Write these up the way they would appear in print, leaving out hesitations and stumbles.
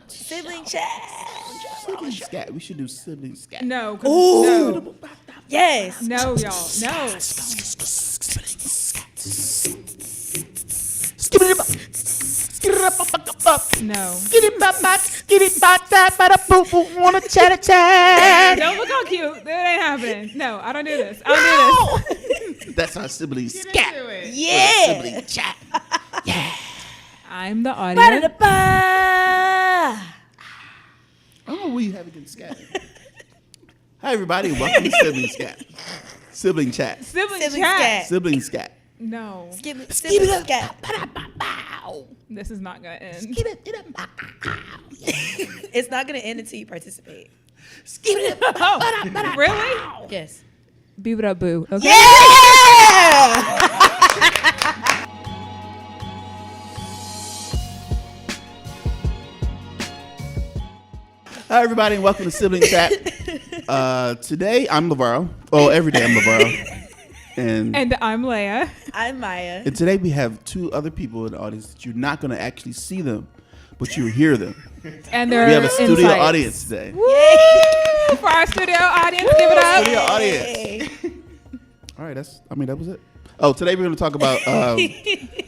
Sibling chat. Sibling scat. We should do sibling scat. No. Ooh. No. Yes. No, y'all. No. No. Wanna chat chat. Don't look how cute. That ain't happening. No, I don't do this. I don't do this. That's our sibling You didn't scat. do it. Yeah. Sibling chat. Yeah. I'm the audience. Ba-da-da-ba. Oh, we have against scat. Hi everybody, welcome to sibling scat. Sibling chat. Sibling Sibling chat. scat. Sibling scat. No. Sibling Skip scat. This is not going to end. It's not gonna end until you participate. Oh, really? Yes. Beep it up, boo. Okay. Yeah. Hi everybody, and welcome to sibling chat. Today I'm LeVaro. Oh, every day I'm LeVaro. And I'm Leia. I'm Maya. And today we have two other people in the audience that you're not going to actually see them, but you hear them. And they're We have a studio insights. audience today. Woo! For our studio audience, give it up. Studio audience. All right, that was it. Oh, today we're going to talk about.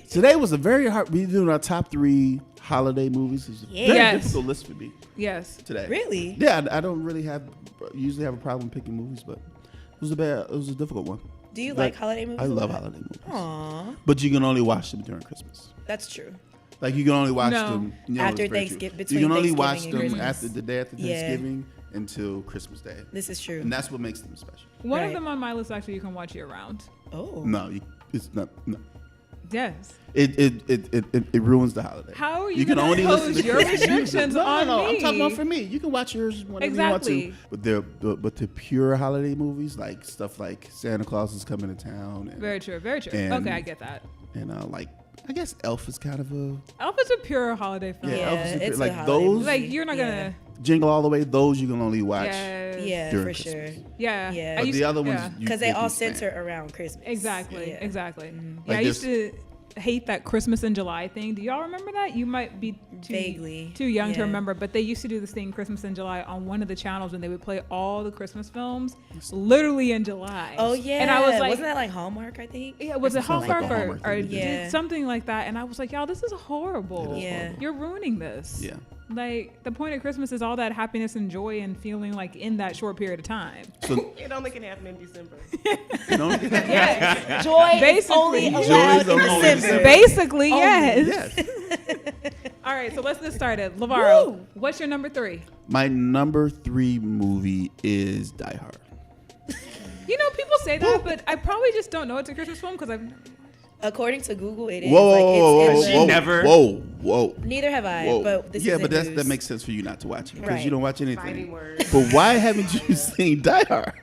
Today was a very hard. We're doing our top 3 holiday movies. It was a very Yes. difficult list for me Yes. today. Really? Yeah, I don't really usually have a problem picking movies, but it was a difficult one. Do you like holiday movies? I a love lot? holiday movies. Aw, But you can only watch them during Christmas. that's true. Like you can only watch No. them After it's very true. Thanksgiving- You between can only Thanksgiving watch and them Christmas. after the day after Yeah. Thanksgiving until Christmas Day, This is true. and that's what makes them special. One Right. of them on my list actually you can watch year round. Oh. No, it's not. No. Yes. It ruins the holiday. How are you can gonna only impose listen to your Christmas music. restrictions No, on no, me? I'm talking about for me. You can watch yours whenever Exactly. you want to. But the pure holiday movies, like stuff like Santa Claus is coming to town. And, Very true. Very true. And- Okay, I get that. And like I guess Elf is kind of a Elf is a pure holiday film. Yeah, Elf is it's a like holiday those movie. Like you're not Yeah. gonna. Jingle All the Way. Those you can only watch. Yes. Yeah, during for Christmas. sure. Yeah. Yeah. I But used the other to- ones, yeah. Because they can all stand. center around Christmas. Exactly. Yeah. Exactly. Mm-hmm. Yeah, Like I used to hate that Christmas in July thing. Do y'all remember that? You might be Vaguely. too young to Yeah. remember, but they used to do this thing Christmas in July on one of the channels, and they would play all the Christmas films literally in July. Oh yeah. And I was like, wasn't that like Hallmark? I think. yeah, was it sounds like a Hallmark Hallmark or thing. Yeah. something like that? And I was like, y'all, this is horrible. It is Yeah. horrible. You're ruining this. Yeah. Like the point of Christmas is all that happiness and joy and feeling like in that short period of time. So It only can happen in December. you know, Yes. Joy Basically. only Joy allowed is in only in December. Basically, yes. yes. All right, so let's get started. LeVaro, Woo. what's your number 3? My number 3 movie is Die Hard. You know, people say that, but I probably just don't know it's a Christmas film because I've. According to Google, it is. Whoa, like, whoa, it's whoa, She whoa, never- whoa. Neither have I, Whoa. but this yeah, is but in news. that makes sense for you not to watch it because Right. you don't watch anything. Fighting words. But why haven't you seen Die Hard?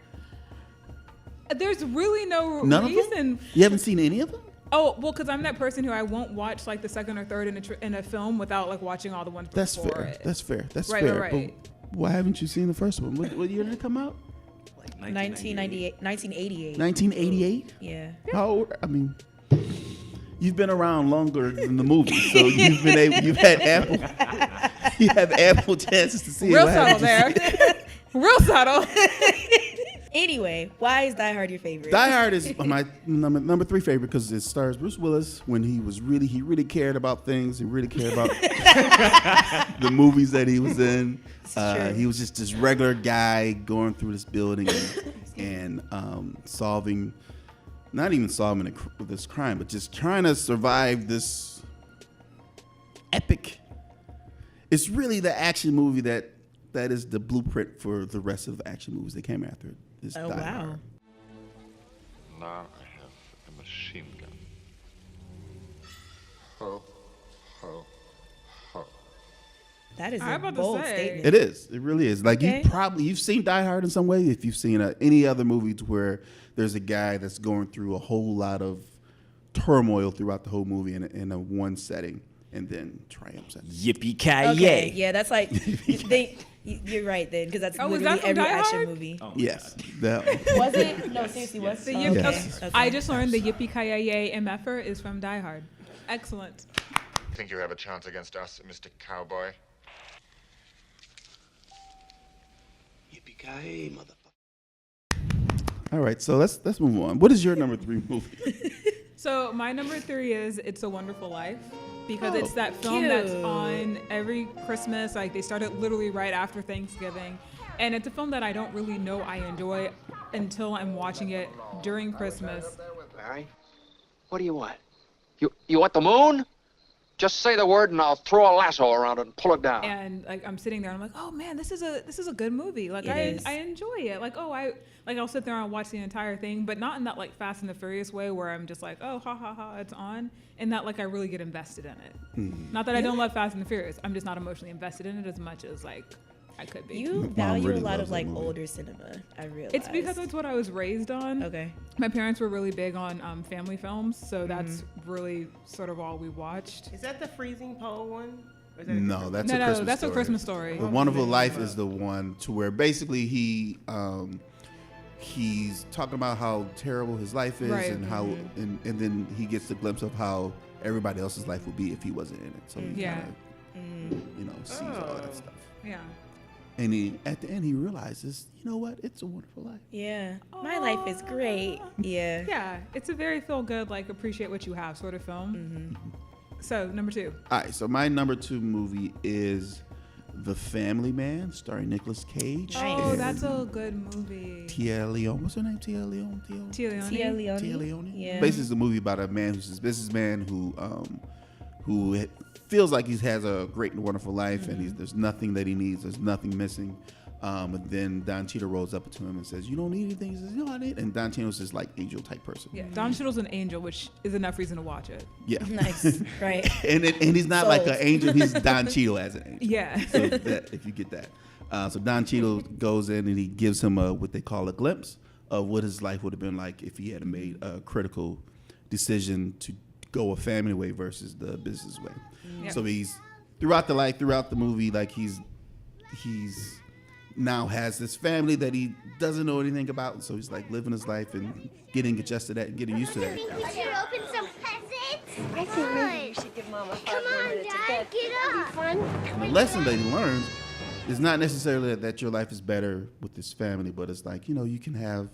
There's really no None of reason. them? You haven't seen any of them? Oh, well, because I'm that person who I won't watch like the second or third in a film without like watching all the ones That's before fair. it. That's fair. That's Right, fair. right. But why haven't you seen the first one? What year did it come out? 1998, 1988. 1988? Yeah. How old? I mean, you've been around longer than the movie, so you have ample chances to see Real it. Why subtle haven't you there. seen it? Real subtle. Anyway, why is Die Hard your favorite? Die Hard is my number 3 favorite because it stars Bruce Willis when he really cared about things and really cared about the movies that he was in. true. He was just this regular guy going through this building and not even solving this crime, but just trying to survive this epic. It's really the action movie that is the blueprint for the rest of the action movies that came after it. Is Oh, Die wow. Hard. Now I have a machine gun. Ho, ho, ho. That is I'm a about to bold say. statement. It is. It really is. Like Okay. you've seen Die Hard in some way. If you've seen any other movies where there's a guy that's going through a whole lot of turmoil throughout the whole movie in a one setting, and then triumphs at the end. Yippee-ki-yay. Okay, yeah, that's like you're right then, because that's Oh, was literally that from every Die action Hard? movie. Oh my Yes, God. that. Was it? No, seriously, what's The oh, yippee- okay. okay. Okay. I just learned the yippee ki yay MFer is from Die Hard. Excellent. Think you have a chance against us, Mr. Cowboy? Yippee-ki-yay, motherfucker. All right, so let's move on. What is your number 3 movie? So my number 3 is It's a Wonderful Life, because Oh, it's that film cute. that's on every Christmas. Like, they started literally right after Thanksgiving, and it's a film that I don't really know I enjoy until I'm watching it during Christmas. Barry, what do you want? You want the moon? Just say the word and I'll throw a lasso around it and pull it down. And like, I'm sitting there and I'm like, oh man, this is a good movie. Like, It is. I enjoy it. Like, I'll sit there and watch the entire thing, but not in that like Fast and the Furious way where I'm just like, oh, ha ha ha, it's on, and that like I really get invested in it. Not that I don't love Fast and the Furious, I'm just not emotionally invested in it as much as like I could be. You Mom value really a lot loves of like that movie. older cinema. I realize It's because it's what I was raised on. okay. My parents were really big on family films, so that's really sort of all we watched. Is that the freezing pole one? Or is that No, that's No, a no, Christmas that's story. a Christmas story. The Wonderful Life is the one to where basically he's talking about how terrible his life is, Right. and how and then he gets a glimpse of how everybody else's life would be if he wasn't in it. So he Yeah. kind of sees all that stuff. Yeah. And he, at the end, he realizes, you know what? It's a wonderful life. Yeah. My life is great. Yeah. Yeah, it's a very feel good, like appreciate what you have sort of film. So number 2. All right, so my number 2 movie is The Family Man, starring Nicolas Cage. Oh, and that's a good movie. Tia Leone. What's her name? Tia Leone? Tia Leone. Tia Leone. Tia Leone. Yeah. Basically, it's a movie about a man who's this businessman who feels like he has a great and wonderful life, and there's nothing that he needs. There's nothing missing. And then Don Cheadle rolls up to him and says, "You don't need anything." He says, "No, I need." And Don Cheadle's this like angel type person. Yeah, Don Cheadle's an angel, which is enough reason to watch it. Yeah. Nice. Right. and he's not like Sold. an angel. He's Don Cheadle as an angel. Yeah. So that, if you get that. So Don Cheadle goes in and he gives him what they call a glimpse of what his life would have been like if he had made a critical decision to go a family way versus the business way. Yeah. So he's throughout the movie, like he's now has this family that he doesn't know anything about, and so he's like living his life and getting adjusted to that and getting used to that. We should open some presents. I think maybe you should give Mama 5 Come more on, minutes of Dad, bed. get It'll up. be fun. And the lesson that he learns is not necessarily that your life is better with this family, but it's like, you can have,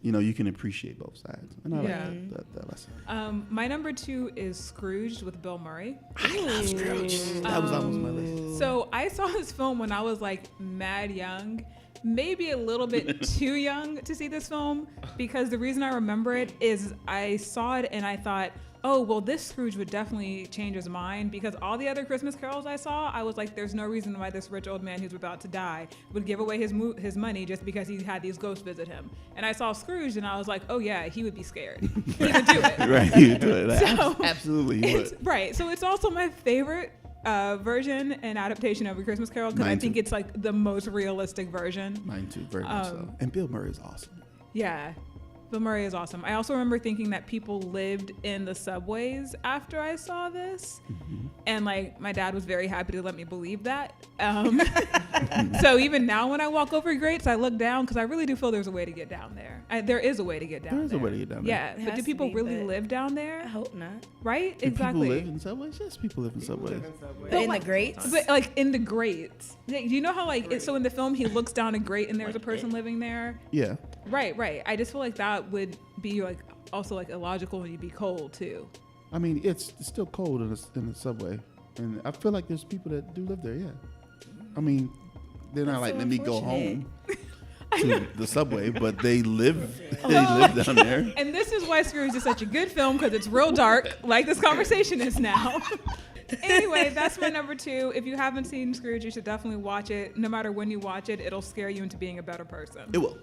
you can appreciate both sides. And I Yeah. like that lesson. My number 2 is Scrooged with Bill Murray. I love Scrooge. That was almost my list. So I saw this film when I was like mad young, maybe a little bit too young to see this film, because the reason I remember it is I saw it and I thought, oh, well, this Scrooge would definitely change his mind, because all the other Christmas carols I saw, I was like, there's no reason why this rich old man who's about to die would give away his money just because he had these ghosts visit him. And I saw Scrooge and I was like, oh yeah, he would be scared. He would do it. Right. You do it. So, Absolutely. He It's, would. right. So it's also my favorite version and adaptation of A Christmas Carol, because I Mine think too. it's like the most realistic version. Mine too, very much so. And Bill Murray is awesome. Yeah. Bill Murray is awesome. I also remember thinking that people lived in the subways after I saw this. And like my dad was very happy to let me believe that. So even now when I walk over grates, I look down because I really do feel there's a way to get down there. There is a way to get down there. There is a way to get down there. Yeah. It But has do to people be, really but- live down I there? hope not. Right? Do Exactly. people live in subways? Yes, people live in subways. But in the grates. But like in the grates. Like, do you know how like so in the film he looks down a grate and there's a person living there? Yeah. Right, right. I just feel like that would be like also like illogical and you'd be cold too. I mean, it's still cold in the subway. And I feel like there's people that do live there, yeah. I mean, they're not That's like, so let me go unfortunate. home to the subway, but they live down there. And this is why Scrooge is such a good film, because it's real dark, like this conversation is now. Anyway, that's my number 2. If you haven't seen Scrooge, you should definitely watch it. No matter when you watch it, it'll scare you into being a better person. It will.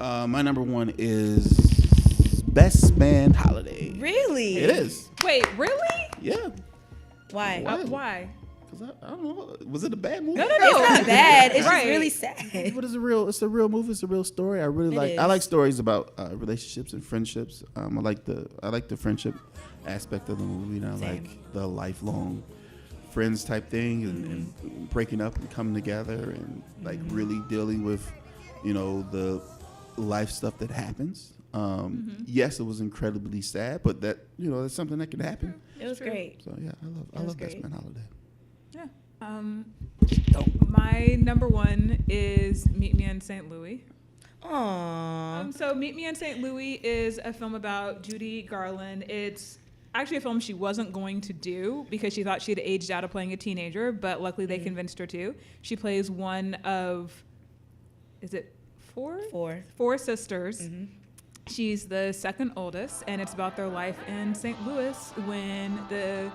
My number 1 is Best Man Holiday. Really? It is. Wait, really? Yeah. Why? Why? Why? Because I don't know. Was it a bad movie? No. It's not bad. It's Right. just really sad. But it's a real movie. It's a real story. I really It I is. like stories about relationships and friendships. I like the friendship aspect of the movie, and I Same. like the lifelong friends type thing, and breaking up and coming together, and like really dealing with, the life stuff that happens. Yes, it was incredibly sad, but that's something that can happen. It was great. So yeah, I love was Best great. Man Holiday. Yeah. go. My number one is Meet Me in St. Louis. Aww. So Meet Me in St. Louis is a film about Judy Garland. It's actually a film she wasn't going to do because she thought she had aged out of playing a teenager, but luckily they convinced her to. She plays one of, is it four? Four sisters. She's the second oldest, and it's about their life in St. Louis when the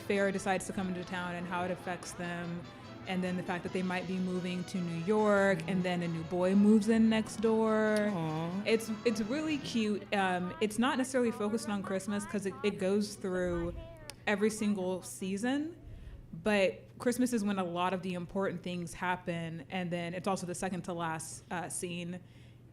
fair decides to come into town and how it affects them. And then the fact that they might be moving to New York, and then a new boy moves in next door. Aww. It's really cute. It's not necessarily focused on Christmas because it goes through every single season, but Christmas is when a lot of the important things happen, and then it's also the second to last scene.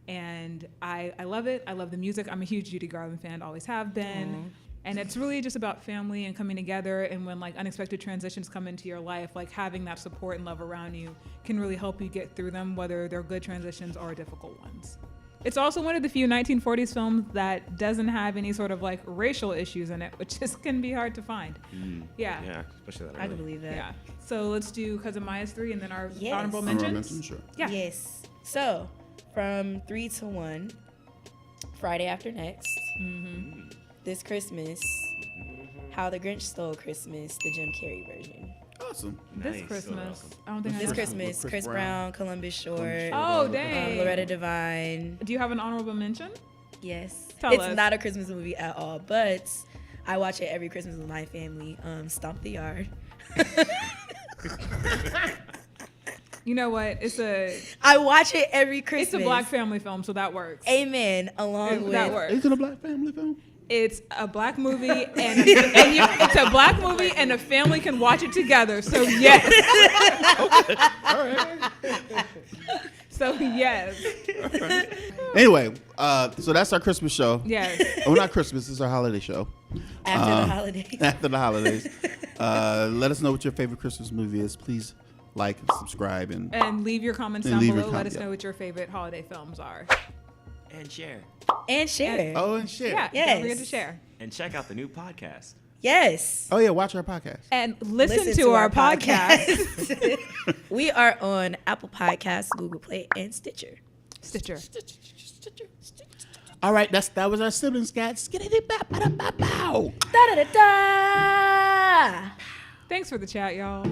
And I love it. I love the music. I'm a huge Judy Garland fan, always have been. Aww. And it's really just about family and coming together, and when like unexpected transitions come into your life, like having that support and love around you can really help you get through them, whether they're good transitions or difficult ones. It's also one of the few 1940s films that doesn't have any sort of like racial issues in it, which just can be hard to find. Yeah. Yeah, especially that. I can believe that. Yeah. So let's do Cousin Maya's 3 and then our Yes. honorable Honorable mentions. mention, sure. Yeah. Yes. So, from 3 to 1, Friday After Next, This Christmas, How the Grinch Stole Christmas, the Jim Carrey version. Awesome. This Nice. Christmas. I don't think I This know. Christmas, Chris Chris Brown. Brown, Columbus Short, Oh, dang. Loretta Devine. Do you have an honorable mention? Yes. Tell It's us. not a Christmas movie at all, but I watch it every Christmas with my family. Stomp the Yard. You know what? I watch it every Christmas. It's a black family film, so that works. Amen. Along with That works. Is it a black family film? It's a black movie, and it's a black movie, and a family can watch it together. So yes. All right. So yes. Anyway, so that's our Christmas show. Yes. Oh, not Christmas. It's our holiday show. after the holidays. After the holidays. Let us know what your favorite Christmas movie is. Please like, subscribe, and leave your comments And down leave your below. Let us yeah. know what your favorite holiday films are. And share. And share. oh, and share. Yeah. Yes. Don't forget to share. And check out the new podcast. Yes. Oh yeah, watch our podcast. And listen to our podcast. We are on Apple Podcasts, Google Play, and Stitcher. Stitcher. All right, that was our Sibling Scat. Da da da da. Thanks for the chat, y'all.